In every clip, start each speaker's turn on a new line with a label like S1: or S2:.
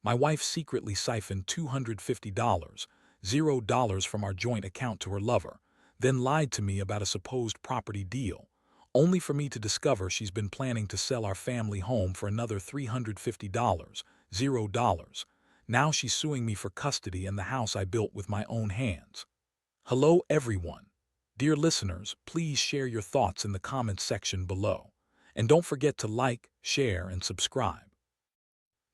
S1: My wife secretly siphoned $250, $0 from our joint account to her lover, then lied to me about a supposed property deal, only for me to discover she's been planning to sell our family home for another $350, $0. Now she's suing me for custody and the house I built with my own hands. Hello, everyone. Dear listeners, please share your thoughts in the comments section below. And don't forget to like, share, and subscribe.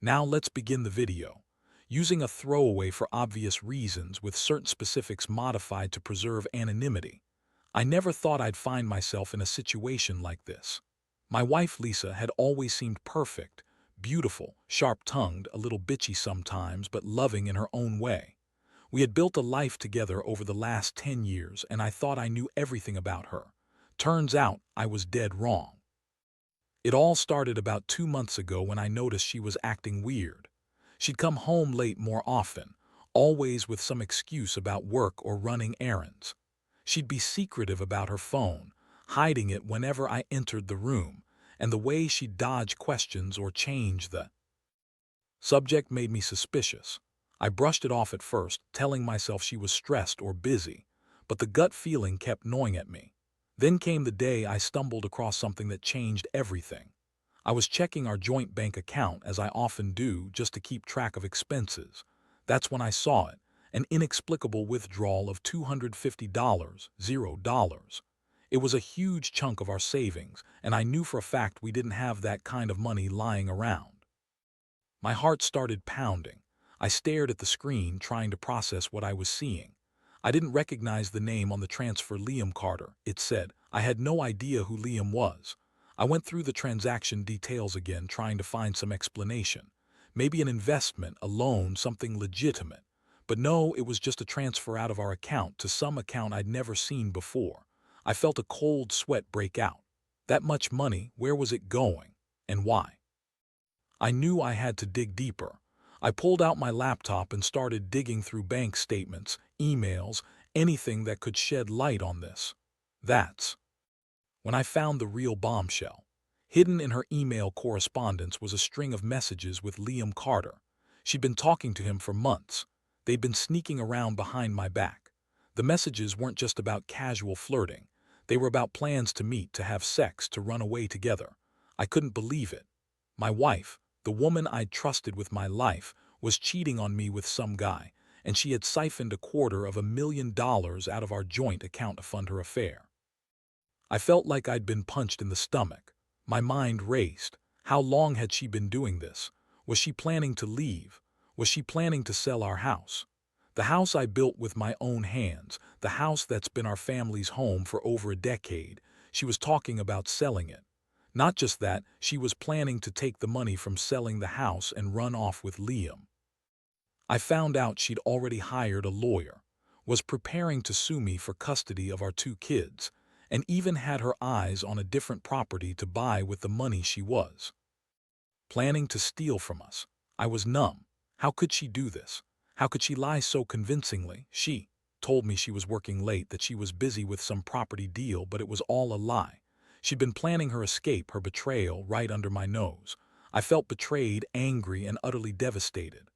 S1: Now let's begin the video. Using a throwaway for obvious reasons with certain specifics modified to preserve anonymity. I never thought I'd find myself in a situation like this. My wife Lisa had always seemed perfect, beautiful, sharp-tongued, a little bitchy sometimes, but loving in her own way. We had built a life together over the last 10 years, and I thought I knew everything about her. Turns out I was dead wrong. It all started about 2 months ago when I noticed she was acting weird. She'd come home late more often, always with some excuse about work or running errands. She'd be secretive about her phone, hiding it whenever I entered the room, and the way she'd dodge questions or change the subject made me suspicious. I brushed it off at first, telling myself she was stressed or busy, but the gut feeling kept gnawing at me. Then came the day I stumbled across something that changed everything. I was checking our joint bank account, as I often do, just to keep track of expenses. That's when I saw it, an inexplicable withdrawal of $250, $0. It was a huge chunk of our savings, and I knew for a fact we didn't have that kind of money lying around. My heart started pounding. I stared at the screen, trying to process what I was seeing. I didn't recognize the name on the transfer. Liam Carter, it said. I had no idea who Liam was. I went through the transaction details again, trying to find some explanation. Maybe an investment, a loan, something legitimate. But no, it was just a transfer out of our account to some account I'd never seen before. I felt a cold sweat break out. That much money, where was it going? And why? I knew I had to dig deeper. I pulled out my laptop and started digging through bank statements, emails, anything that could shed light on this. That's when I found the real bombshell. Hidden in her email correspondence was a string of messages with Liam Carter. She'd been talking to him for months. They'd been sneaking around behind my back. The messages weren't just about casual flirting. They were about plans to meet, to have sex, to run away together. I couldn't believe it. My wife, the woman I'd trusted with my life, was cheating on me with some guy, and she had siphoned $250,000 out of our joint account to fund her affair. I felt like I'd been punched in the stomach. My mind raced. How long had she been doing this? Was she planning to leave? Was she planning to sell our house? The house I built with my own hands, the house that's been our family's home for over a decade. She was talking about selling it. Not just that, she was planning to take the money from selling the house and run off with Liam. I found out she'd already hired a lawyer, was preparing to sue me for custody of our 2 kids, and even had her eyes on a different property to buy with the money she was planning to steal from us. I was numb. How could she do this? How could she lie so convincingly? She told me she was working late, that she was busy with some property deal, but it was all a lie. She'd been planning her escape, her betrayal, right under my nose. I felt betrayed, angry, and utterly devastated.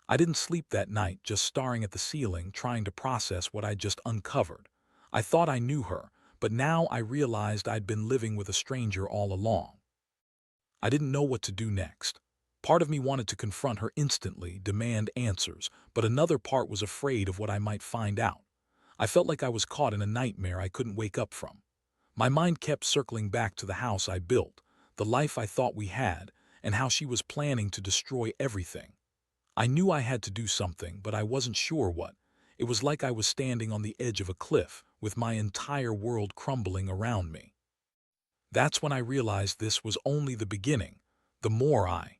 S1: I didn't sleep that night, just staring at the ceiling, trying to process what I'd just uncovered. I thought I knew her, but now I realized I'd been living with a stranger all along. I didn't know what to do next. Part of me wanted to confront her instantly, demand answers, but another part was afraid of what I might find out. I felt like I was caught in a nightmare I couldn't wake up from. My mind kept circling back to the house I built, the life I thought we had, and how she was planning to destroy everything. I knew I had to do something, but I wasn't sure what. It was like I was standing on the edge of a cliff, with my entire world crumbling around me. That's when I realized this was only the beginning. The more I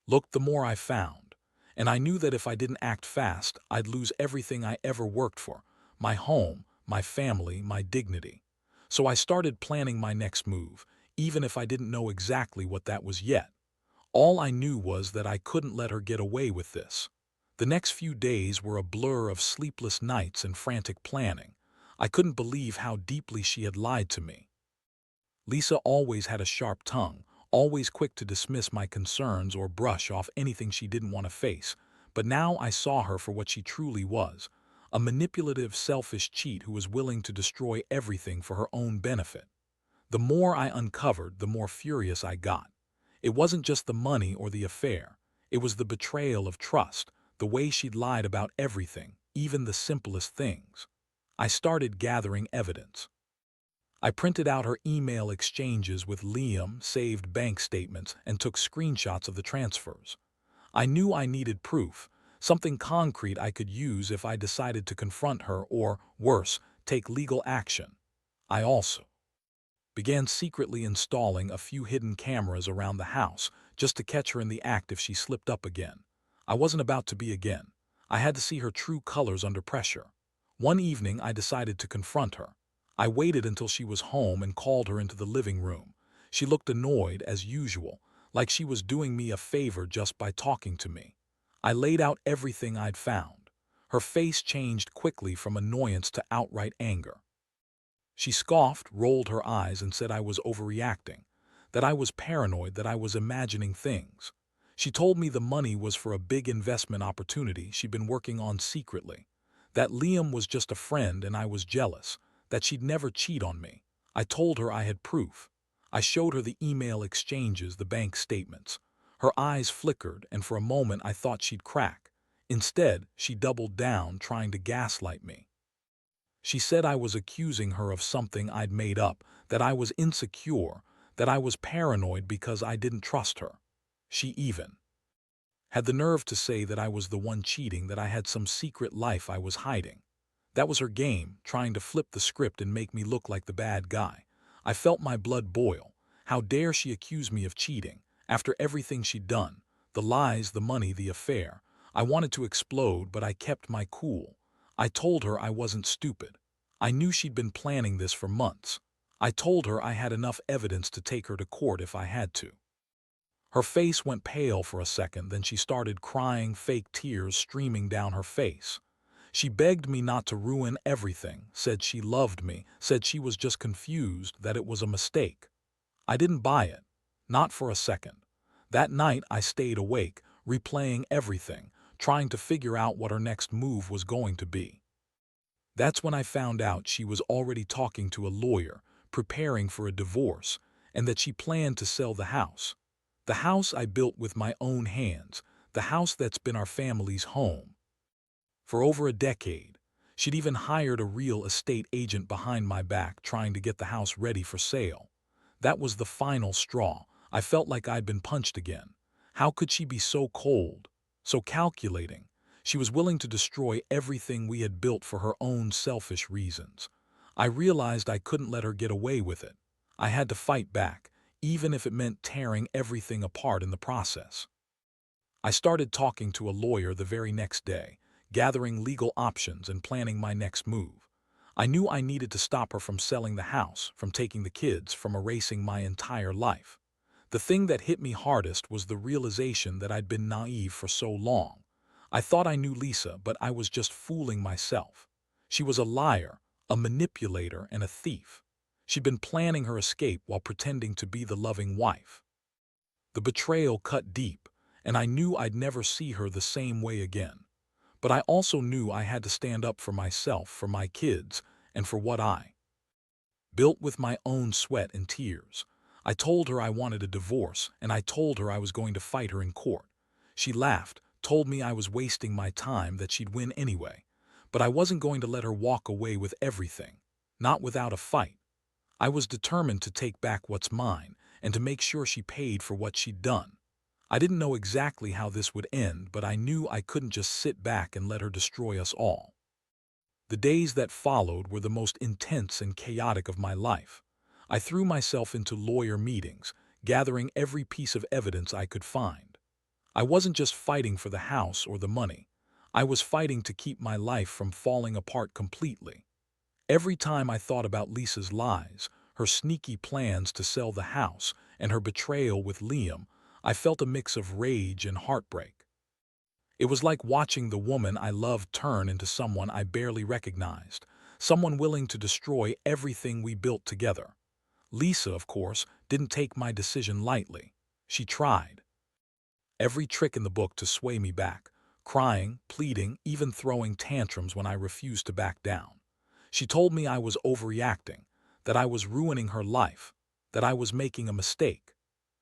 S1: looked, the more I found. And I knew that if I didn't act fast, I'd lose everything I ever worked for: my home, my family, my dignity. So I started planning my next move, even if I didn't know exactly what that was yet. All I knew was that I couldn't let her get away with this. The next few days were a blur of sleepless nights and frantic planning. I couldn't believe how deeply she had lied to me. Lisa always had a sharp tongue, always quick to dismiss my concerns or brush off anything she didn't want to face. But now I saw her for what she truly was, a manipulative, selfish cheat who was willing to destroy everything for her own benefit. The more I uncovered, the more furious I got. It wasn't just the money or the affair. It was the betrayal of trust, the way she'd lied about everything, even the simplest things. I started gathering evidence. I printed out her email exchanges with Liam, saved bank statements, and took screenshots of the transfers. I knew I needed proof, something concrete I could use if I decided to confront her or, worse, take legal action. I also began secretly installing a few hidden cameras around the house just to catch her in the act if she slipped up again. I wasn't about to be again. I had to see her true colors under pressure. One evening, I decided to confront her. I waited until she was home and called her into the living room. She looked annoyed, as usual, like she was doing me a favor just by talking to me. I laid out everything I'd found. Her face changed quickly from annoyance to outright anger. She scoffed, rolled her eyes, and said I was overreacting, that I was paranoid, that I was imagining things. She told me the money was for a big investment opportunity she'd been working on secretly, that Liam was just a friend and I was jealous, that she'd never cheat on me. I told her I had proof. I showed her the email exchanges, the bank statements. Her eyes flickered, and for a moment I thought she'd crack. Instead, she doubled down, trying to gaslight me. She said I was accusing her of something I'd made up, that I was insecure, that I was paranoid because I didn't trust her. She even had the nerve to say that I was the one cheating, that I had some secret life I was hiding. That was her game, trying to flip the script and make me look like the bad guy. I felt my blood boil. How dare she accuse me of cheating, after everything she'd done, the lies, the money, the affair. I wanted to explode, but I kept my cool. I told her I wasn't stupid. I knew she'd been planning this for months. I told her I had enough evidence to take her to court if I had to. Her face went pale for a second, then she started crying, fake tears streaming down her face. She begged me not to ruin everything, said she loved me, said she was just confused, that it was a mistake. I didn't buy it. Not for a second. That night I stayed awake, replaying everything, trying to figure out what her next move was going to be. That's when I found out she was already talking to a lawyer, preparing for a divorce, and that she planned to sell the house. The house I built with my own hands, the house that's been our family's home for over a decade. She'd even hired a real estate agent behind my back, trying to get the house ready for sale. That was the final straw. I felt like I'd been punched again. How could she be so cold, so calculating? She was willing to destroy everything we had built for her own selfish reasons. I realized I couldn't let her get away with it. I had to fight back, even if it meant tearing everything apart in the process. I started talking to a lawyer the very next day, gathering legal options and planning my next move. I knew I needed to stop her from selling the house, from taking the kids, from erasing my entire life. The thing that hit me hardest was the realization that I'd been naive for so long. I thought I knew Lisa, but I was just fooling myself. She was a liar, a manipulator, and a thief. She'd been planning her escape while pretending to be the loving wife. The betrayal cut deep, and I knew I'd never see her the same way again. But I also knew I had to stand up for myself, for my kids, and for what I built with my own sweat and tears. I told her I wanted a divorce, and I told her I was going to fight her in court. She laughed, told me I was wasting my time, that she'd win anyway. But I wasn't going to let her walk away with everything, not without a fight. I was determined to take back what's mine, and to make sure she paid for what she'd done. I didn't know exactly how this would end, but I knew I couldn't just sit back and let her destroy us all. The days that followed were the most intense and chaotic of my life. I threw myself into lawyer meetings, gathering every piece of evidence I could find. I wasn't just fighting for the house or the money. I was fighting to keep my life from falling apart completely. Every time I thought about Lisa's lies, her sneaky plans to sell the house, and her betrayal with Liam, I felt a mix of rage and heartbreak. It was like watching the woman I loved turn into someone I barely recognized, someone willing to destroy everything we built together. Lisa, of course, didn't take my decision lightly. She tried every trick in the book to sway me back, crying, pleading, even throwing tantrums when I refused to back down. She told me I was overreacting, that I was ruining her life, that I was making a mistake.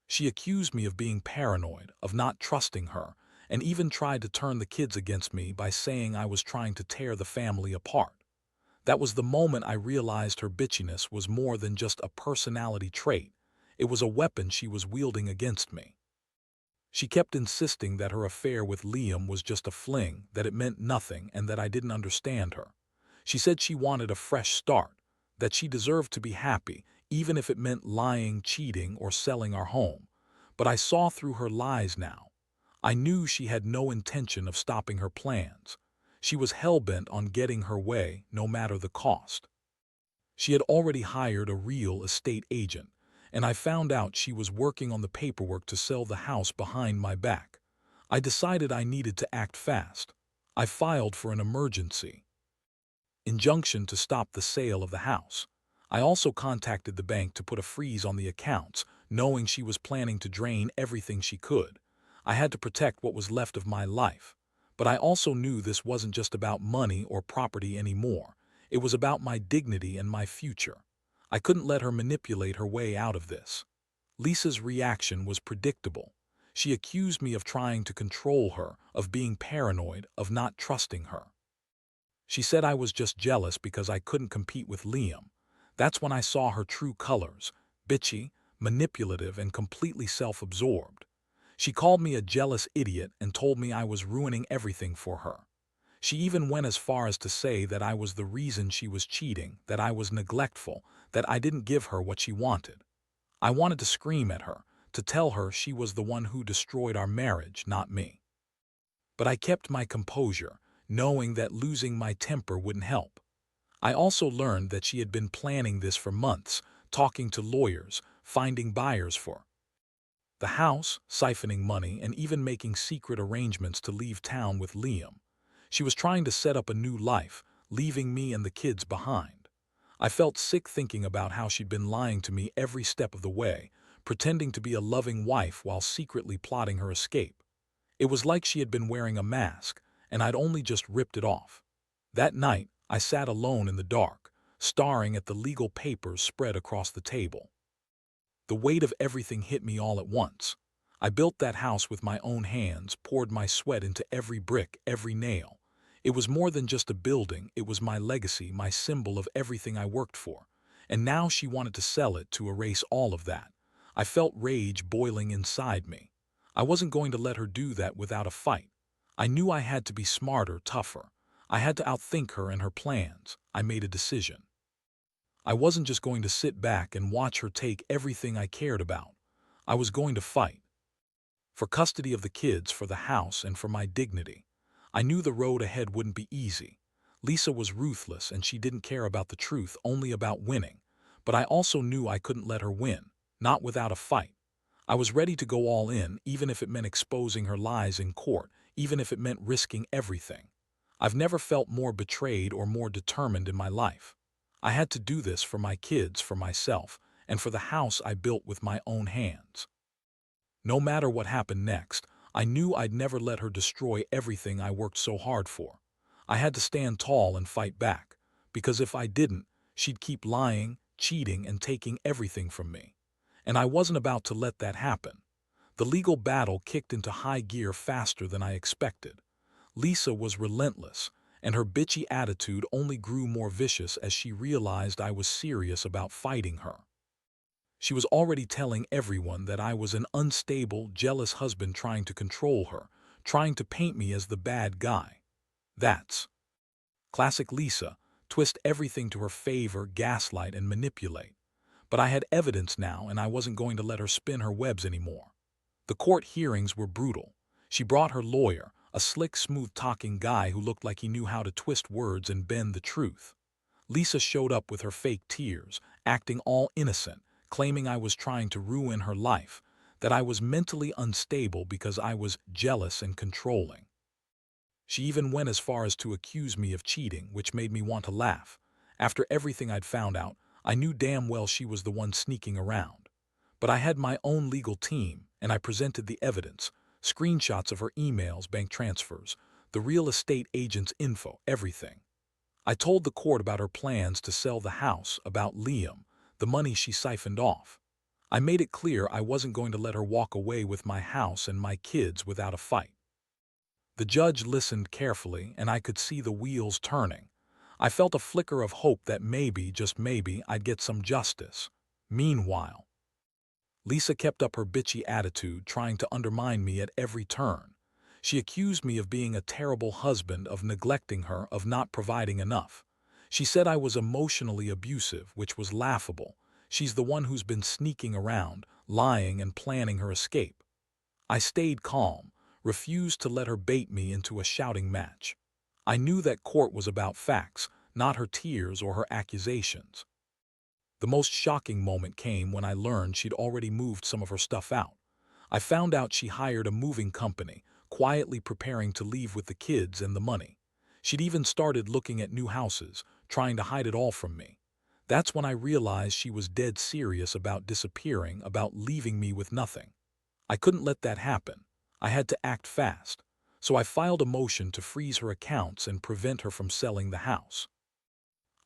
S1: She accused me of being paranoid, of not trusting her, and even tried to turn the kids against me by saying I was trying to tear the family apart. That was the moment I realized her bitchiness was more than just a personality trait. It was a weapon she was wielding against me. She kept insisting that her affair with Liam was just a fling, that it meant nothing, and that I didn't understand her. She said she wanted a fresh start, that she deserved to be happy, even if it meant lying, cheating, or selling our home. But I saw through her lies now. I knew she had no intention of stopping her plans. She was hell-bent on getting her way, no matter the cost. She had already hired a real estate agent, and I found out she was working on the paperwork to sell the house behind my back. I decided I needed to act fast. I filed for an emergency injunction to stop the sale of the house. I also contacted the bank to put a freeze on the accounts, knowing she was planning to drain everything she could. I had to protect what was left of my life. But I also knew this wasn't just about money or property anymore. It was about my dignity and my future. I couldn't let her manipulate her way out of this. Lisa's reaction was predictable. She accused me of trying to control her, of being paranoid, of not trusting her. She said I was just jealous because I couldn't compete with Liam. That's when I saw her true colors: bitchy, manipulative, and completely self-absorbed. She called me a jealous idiot and told me I was ruining everything for her. She even went as far as to say that I was the reason she was cheating, that I was neglectful, that I didn't give her what she wanted. I wanted to scream at her, to tell her she was the one who destroyed our marriage, not me. But I kept my composure, knowing that losing my temper wouldn't help. I also learned that she had been planning this for months, talking to lawyers, finding buyers for the house, siphoning money, and even making secret arrangements to leave town with Liam. She was trying to set up a new life, leaving me and the kids behind. I felt sick thinking about how she'd been lying to me every step of the way, pretending to be a loving wife while secretly plotting her escape. It was like she had been wearing a mask, and I'd only just ripped it off. That night, I sat alone in the dark, staring at the legal papers spread across the table. The weight of everything hit me all at once. I built that house with my own hands, poured my sweat into every brick, every nail. It was more than just a building, it was my legacy, my symbol of everything I worked for. And now she wanted to sell it, to erase all of that. I felt rage boiling inside me. I wasn't going to let her do that without a fight. I knew I had to be smarter, tougher. I had to outthink her and her plans. I made a decision. I wasn't just going to sit back and watch her take everything I cared about. I was going to fight. For custody of the kids, for the house, and for my dignity. I knew the road ahead wouldn't be easy. Lisa was ruthless, and she didn't care about the truth, only about winning. But I also knew I couldn't let her win, not without a fight. I was ready to go all in, even if it meant exposing her lies in court, even if it meant risking everything. I've never felt more betrayed or more determined in my life. I had to do this for my kids, for myself, and for the house I built with my own hands. No matter what happened next, I knew I'd never let her destroy everything I worked so hard for. I had to stand tall and fight back, because if I didn't, she'd keep lying, cheating, and taking everything from me. And I wasn't about to let that happen. The legal battle kicked into high gear faster than I expected. Lisa was relentless, and her bitchy attitude only grew more vicious as she realized I was serious about fighting her. She was already telling everyone that I was an unstable, jealous husband trying to control her, trying to paint me as the bad guy. That's classic Lisa: twist everything to her favor, gaslight, and manipulate. But I had evidence now, and I wasn't going to let her spin her webs anymore. The court hearings were brutal. She brought her lawyer, a slick, smooth-talking guy who looked like he knew how to twist words and bend the truth. Lisa showed up with her fake tears, acting all innocent, claiming I was trying to ruin her life, that I was mentally unstable because I was jealous and controlling. She even went as far as to accuse me of cheating, which made me want to laugh. After everything I'd found out, I knew damn well she was the one sneaking around. But I had my own legal team, and I presented the evidence, screenshots of her emails, bank transfers, the real estate agent's info, everything. I told the court about her plans to sell the house, about Liam, the money she siphoned off. I made it clear I wasn't going to let her walk away with my house and my kids without a fight. The judge listened carefully, and I could see the wheels turning. I felt a flicker of hope that maybe, just maybe, I'd get some justice. Meanwhile, Lisa kept up her bitchy attitude, trying to undermine me at every turn. She accused me of being a terrible husband, of neglecting her, of not providing enough. She said I was emotionally abusive, which was laughable. She's the one who's been sneaking around, lying and planning her escape. I stayed calm, refused to let her bait me into a shouting match. I knew that court was about facts, not her tears or her accusations. The most shocking moment came when I learned she'd already moved some of her stuff out. I found out she hired a moving company, quietly preparing to leave with the kids and the money. She'd even started looking at new houses, trying to hide it all from me. That's when I realized she was dead serious about disappearing, about leaving me with nothing. I couldn't let that happen. I had to act fast. So I filed a motion to freeze her accounts and prevent her from selling the house.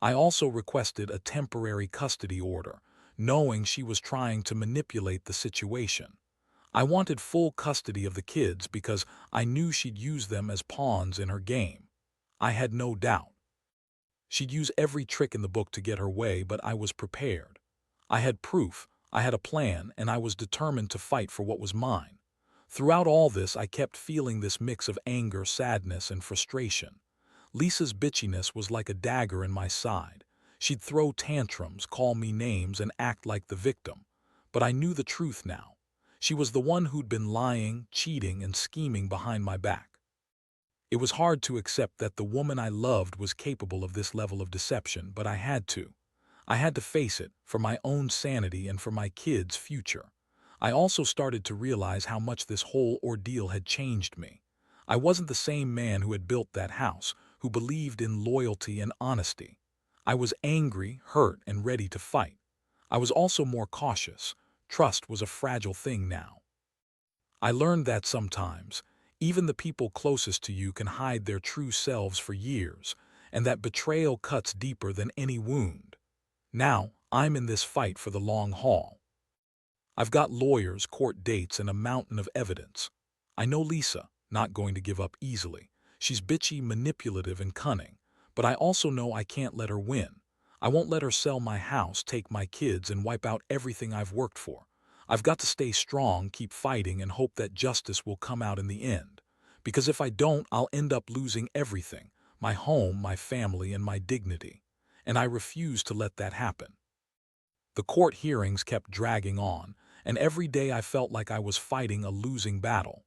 S1: I also requested a temporary custody order, knowing she was trying to manipulate the situation. I wanted full custody of the kids because I knew she'd use them as pawns in her game. I had no doubt. She'd use every trick in the book to get her way, but I was prepared. I had proof, I had a plan, and I was determined to fight for what was mine. Throughout all this, I kept feeling this mix of anger, sadness, and frustration. Lisa's bitchiness was like a dagger in my side. She'd throw tantrums, call me names, and act like the victim. But I knew the truth now. She was the one who'd been lying, cheating, and scheming behind my back. It was hard to accept that the woman I loved was capable of this level of deception, but I had to. I had to face it, for my own sanity and for my kids' future. I also started to realize how much this whole ordeal had changed me. I wasn't the same man who had built that house, who believed in loyalty and honesty. I was angry, hurt, and ready to fight. I was also more cautious. Trust was a fragile thing now. I learned that sometimes, even the people closest to you can hide their true selves for years, and that betrayal cuts deeper than any wound. Now, I'm in this fight for the long haul. I've got lawyers, court dates, and a mountain of evidence. I know Lisa, not going to give up easily. She's bitchy, manipulative, and cunning. But I also know I can't let her win. I won't let her sell my house, take my kids, and wipe out everything I've worked for. I've got to stay strong, keep fighting, and hope that justice will come out in the end. Because if I don't, I'll end up losing everything: my home, my family, and my dignity. And I refuse to let that happen. The court hearings kept dragging on, and every day I felt like I was fighting a losing battle.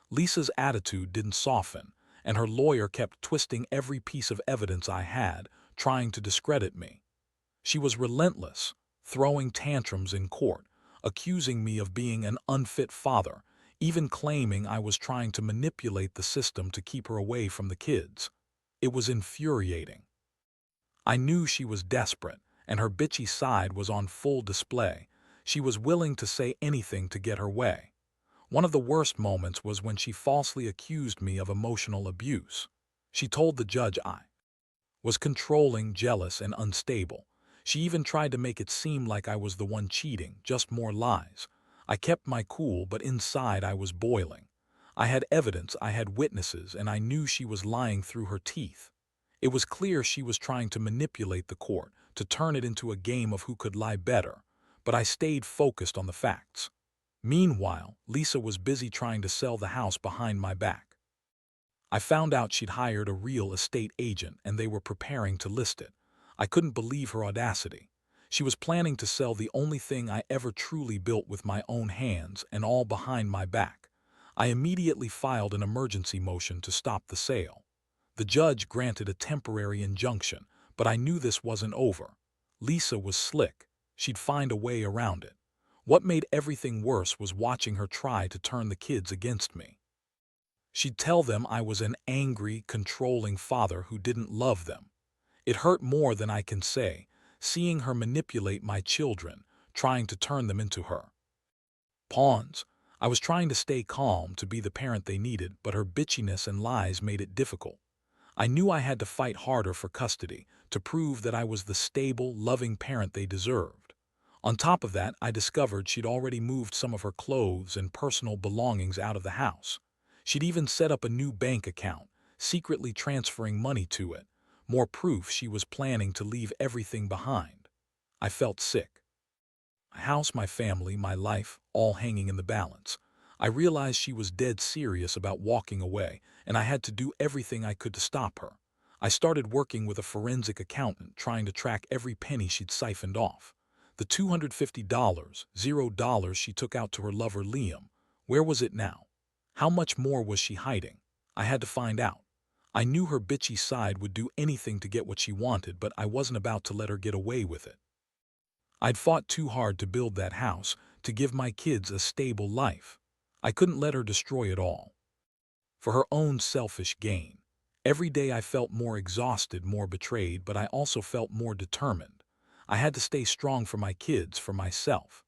S1: Lisa's attitude didn't soften, and her lawyer kept twisting every piece of evidence I had, trying to discredit me. She was relentless, throwing tantrums in court, accusing me of being an unfit father, even claiming I was trying to manipulate the system to keep her away from the kids. It was infuriating. I knew she was desperate, and her bitchy side was on full display. She was willing to say anything to get her way. One of the worst moments was when she falsely accused me of emotional abuse. She told the judge I was controlling, jealous, and unstable. She even tried to make it seem like I was the one cheating, just more lies. I kept my cool, but inside I was boiling. I had evidence, I had witnesses, and I knew she was lying through her teeth. It was clear she was trying to manipulate the court, to turn it into a game of who could lie better, but I stayed focused on the facts. Meanwhile, Lisa was busy trying to sell the house behind my back. I found out she'd hired a real estate agent and they were preparing to list it. I couldn't believe her audacity. She was planning to sell the only thing I ever truly built with my own hands, and all behind my back. I immediately filed an emergency motion to stop the sale. The judge granted a temporary injunction, but I knew this wasn't over. Lisa was slick. She'd find a way around it. What made everything worse was watching her try to turn the kids against me. She'd tell them I was an angry, controlling father who didn't love them. It hurt more than I can say, seeing her manipulate my children, trying to turn them into her. Pawns. I was trying to stay calm, to be the parent they needed, but her bitchiness and lies made it difficult. I knew I had to fight harder for custody, to prove that I was the stable, loving parent they deserved. On top of that, I discovered she'd already moved some of her clothes and personal belongings out of the house. She'd even set up a new bank account, secretly transferring money to it, more proof she was planning to leave everything behind. I felt sick. My house, my family, my life, all hanging in the balance. I realized she was dead serious about walking away, and I had to do everything I could to stop her. I started working with a forensic accountant, trying to track every penny she'd siphoned off. The $250, $0 she took out to her lover Liam, where was it now? How much more was she hiding? I had to find out. I knew her bitchy side would do anything to get what she wanted, but I wasn't about to let her get away with it. I'd fought too hard to build that house, to give my kids a stable life. I couldn't let her destroy it all, for her own selfish gain. Every day I felt more exhausted, more betrayed, but I also felt more determined. I had to stay strong for my kids, for myself.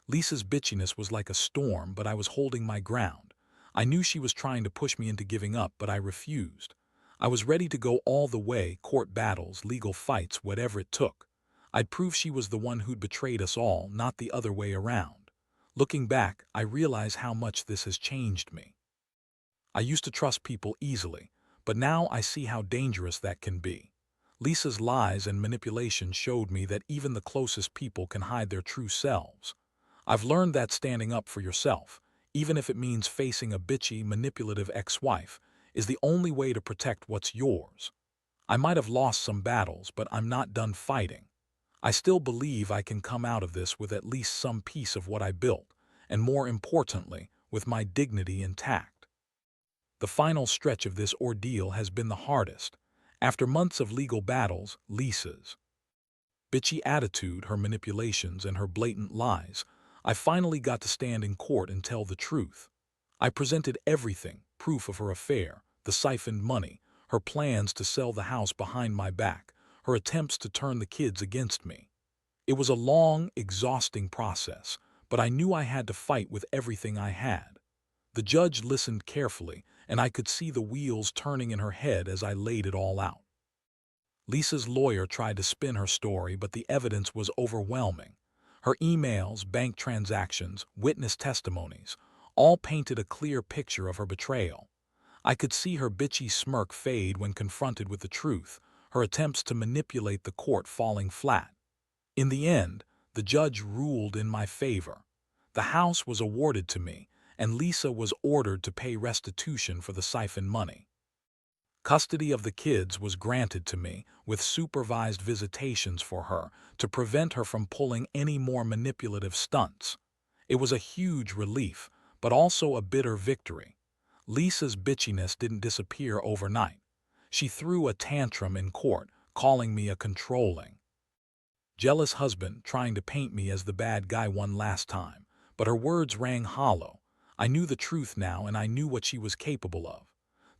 S1: Lisa's bitchiness was like a storm, but I was holding my ground. I knew she was trying to push me into giving up, but I refused. I was ready to go all the way, court battles, legal fights, whatever it took. I'd prove she was the one who'd betrayed us all, not the other way around. Looking back, I realize how much this has changed me. I used to trust people easily, but now I see how dangerous that can be. Lisa's lies and manipulation showed me that even the closest people can hide their true selves. I've learned that standing up for yourself, even if it means facing a bitchy, manipulative ex-wife, is the only way to protect what's yours. I might have lost some battles, but I'm not done fighting. I still believe I can come out of this with at least some piece of what I built, and more importantly, with my dignity intact. The final stretch of this ordeal has been the hardest. After months of legal battles, Lisa's bitchy attitude, her manipulations, and her blatant lies, I finally got to stand in court and tell the truth. I presented everything, proof of her affair, the siphoned money, her plans to sell the house behind my back, her attempts to turn the kids against me. It was a long, exhausting process, but I knew I had to fight with everything I had. The judge listened carefully, and I could see the wheels turning in her head as I laid it all out. Lisa's lawyer tried to spin her story, but the evidence was overwhelming. Her emails, bank transactions, witness testimonies, all painted a clear picture of her betrayal. I could see her bitchy smirk fade when confronted with the truth, her attempts to manipulate the court falling flat. In the end, the judge ruled in my favor. The house was awarded to me, and Lisa was ordered to pay restitution for the siphoned money. Custody of the kids was granted to me, with supervised visitations for her, to prevent her from pulling any more manipulative stunts. It was a huge relief, but also a bitter victory. Lisa's bitchiness didn't disappear overnight. She threw a tantrum in court, calling me a controlling, jealous husband, trying to paint me as the bad guy one last time. But her words rang hollow. I knew the truth now, and I knew what she was capable of.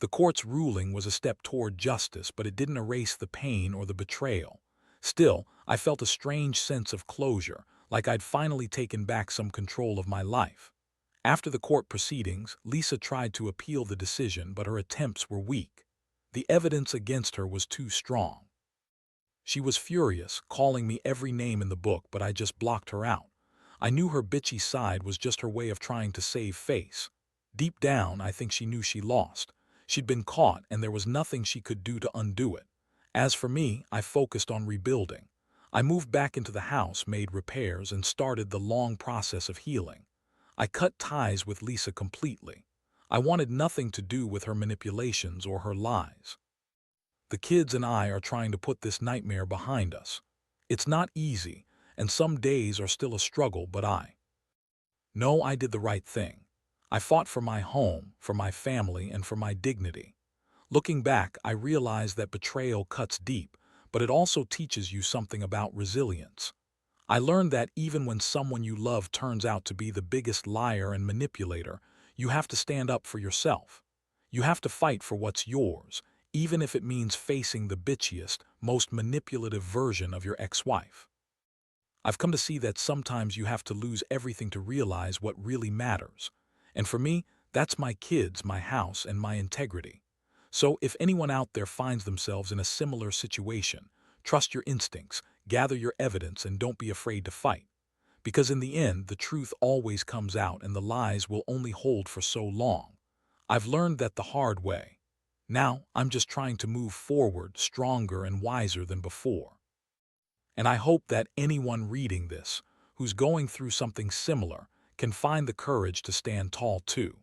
S1: The court's ruling was a step toward justice, but it didn't erase the pain or the betrayal. Still, I felt a strange sense of closure, like I'd finally taken back some control of my life. After the court proceedings, Lisa tried to appeal the decision, but her attempts were weak. The evidence against her was too strong. She was furious, calling me every name in the book, but I just blocked her out. I knew her bitchy side was just her way of trying to save face. Deep down, I think she knew she lost. She'd been caught, and there was nothing she could do to undo it. As for me, I focused on rebuilding. I moved back into the house, made repairs, and started the long process of healing. I cut ties with Lisa completely. I wanted nothing to do with her manipulations or her lies. The kids and I are trying to put this nightmare behind us. It's not easy, and some days are still a struggle, but I know I did the right thing. I fought for my home, for my family, and for my dignity. Looking back, I realize that betrayal cuts deep, but it also teaches you something about resilience. I learned that even when someone you love turns out to be the biggest liar and manipulator, you have to stand up for yourself. You have to fight for what's yours, even if it means facing the bitchiest, most manipulative version of your ex-wife. I've come to see that sometimes you have to lose everything to realize what really matters. And for me, that's my kids, my house, and my integrity. So if anyone out there finds themselves in a similar situation, trust your instincts, gather your evidence, and don't be afraid to fight. Because in the end, the truth always comes out and the lies will only hold for so long. I've learned that the hard way. Now, I'm just trying to move forward stronger and wiser than before. And I hope that anyone reading this, who's going through something similar, can find the courage to stand tall too.